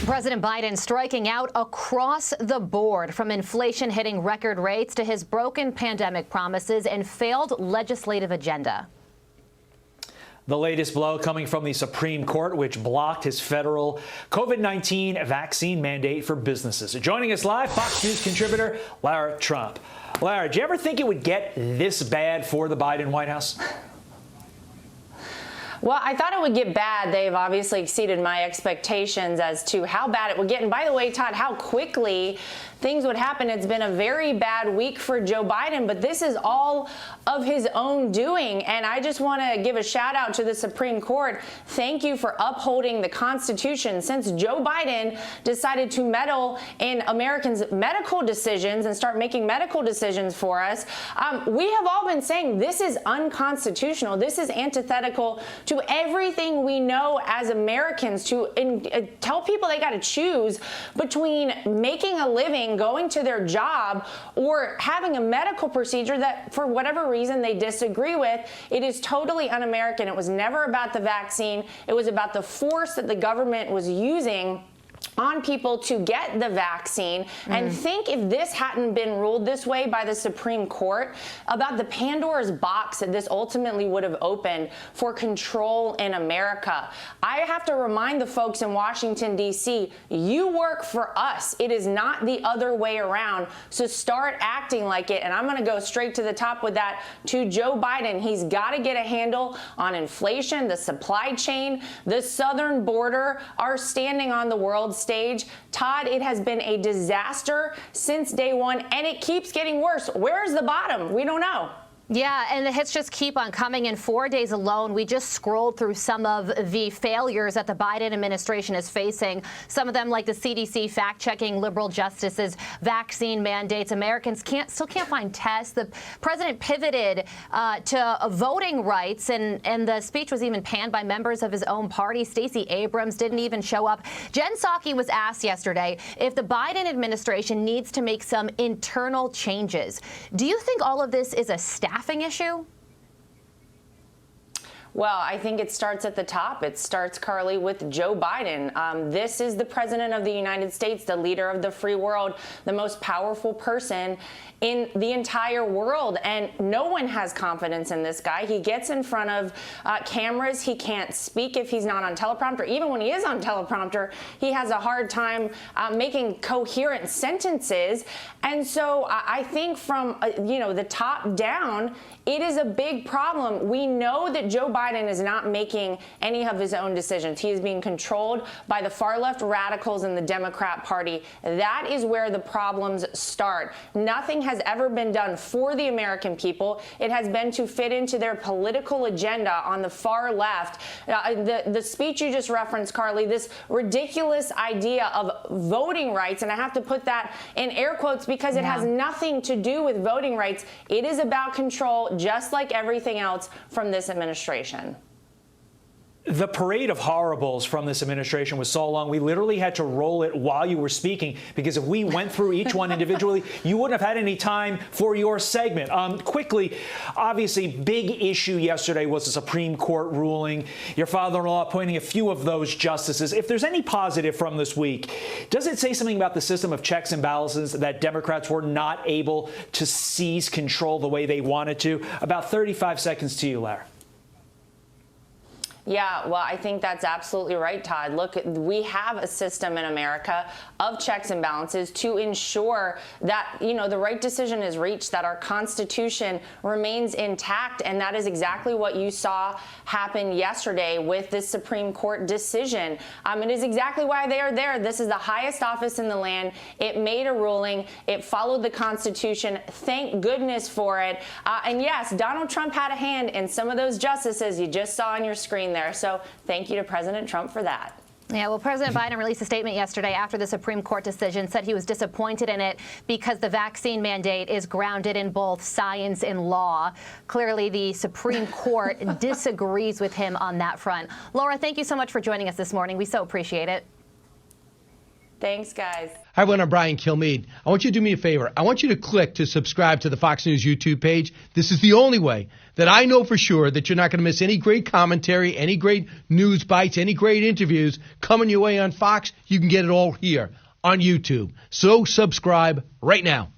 President Biden striking out across the board, from inflation hitting record rates to his broken pandemic promises and failed legislative agenda. The latest blow coming from the Supreme Court, which blocked his federal COVID-19 vaccine mandate for businesses. Joining us live, Fox News contributor Lara Trump. Lara, did you ever think it would get this bad for the Biden White House? Well, I thought it would get bad. They've obviously exceeded my expectations as to how bad it would get. And by the way, Todd, how quickly things would happen. It's been a very bad week for Joe Biden, but this is all of his own doing. And I just want to give a shout out to the Supreme Court. Thank you for upholding the Constitution. Since Joe Biden decided to meddle in Americans' medical decisions and start making medical decisions for us, we have all been saying this is unconstitutional. This is antithetical to everything we know as Americans, to tell people they got to choose between making a living, going to their job, or having a medical procedure that for whatever reason they disagree with. It is totally un-American. It was never about the vaccine. It was about the force that the government was using on people to get the vaccine. And think if this hadn't been ruled this way by the Supreme Court, about the Pandora's box that this ultimately would have opened for control in America. I have to remind the folks in Washington, D.C., you work for us. It is not the other way around. So start acting like it. And I'm going to go straight to the top with that to Joe Biden. He's got to get a handle on inflation, the supply chain, the southern border, our standing on the world stage. Todd, it has been a disaster since day one, and it keeps getting worse. Where's the bottom? We don't know. Yeah, and the hits just keep on coming. In 4 days alone, we just scrolled through some of the failures that the Biden administration is facing. Some of them, like the CDC fact-checking liberal justices, vaccine mandates. Americans still can't find tests. The president pivoted to voting rights, and the speech was even panned by members of his own party. Stacey Abrams didn't even show up. Jen Psaki was asked yesterday if the Biden administration needs to make some internal changes. Do you think all of this is a staffing issue? Well, I think it starts at the top. It starts, Carly, with Joe Biden. This is the president of the United States, the leader of the free world, the most powerful person in the entire world. And no one has confidence in this guy. He gets in front of cameras. He can't speak if he's not on teleprompter. Even when he is on teleprompter, he has a hard time making coherent sentences. And so I think from, the top down, it is a big problem. We know that Joe Biden is not making any of his own decisions. He is being controlled by the far left radicals in the Democrat Party. That is where the problems start. Nothing has ever been done for the American people. It has been to fit into their political agenda on the far left. The speech you just referenced, Carly, this ridiculous idea of voting rights, and I have to put that in air quotes because it has nothing to do with voting rights. It is about control, just like everything else from this administration. The parade of horribles from this administration was so long, we literally had to roll it while you were speaking, because if we went through each one individually, you wouldn't have had any time for your segment. Quickly, obviously, big issue yesterday was the Supreme Court ruling. Your father-in-law appointing a few of those justices. If there's any positive from this week, does it say something about the system of checks and balances that Democrats were not able to seize control the way they wanted to? About 35 seconds to you, Lara. Yeah, well, I think that's absolutely right, Todd. Look, we have a system in America of checks and balances to ensure that, the right decision is reached, that our Constitution remains intact. And that is exactly what you saw happen yesterday with this Supreme Court decision. It is exactly why they are there. This is the highest office in the land. It made a ruling. It followed the Constitution. Thank goodness for it. And yes, Donald Trump had a hand in some of those justices you just saw on your screen there. So thank you to President Trump for that. Yeah, well, President Biden released a statement yesterday after the Supreme Court decision, said he was disappointed in it because the vaccine mandate is grounded in both science and law. Clearly, the Supreme Court disagrees with him on that front. Laura, thank you so much for joining us this morning. We so appreciate it. Thanks, guys. Hi, everyone. I'm Brian Kilmeade. I want you to do me a favor. I want you to click to subscribe to the Fox News YouTube page. This is the only way that I know for sure that you're not going to miss any great commentary, any great news bites, any great interviews coming your way on Fox. You can get it all here on YouTube. So subscribe right now.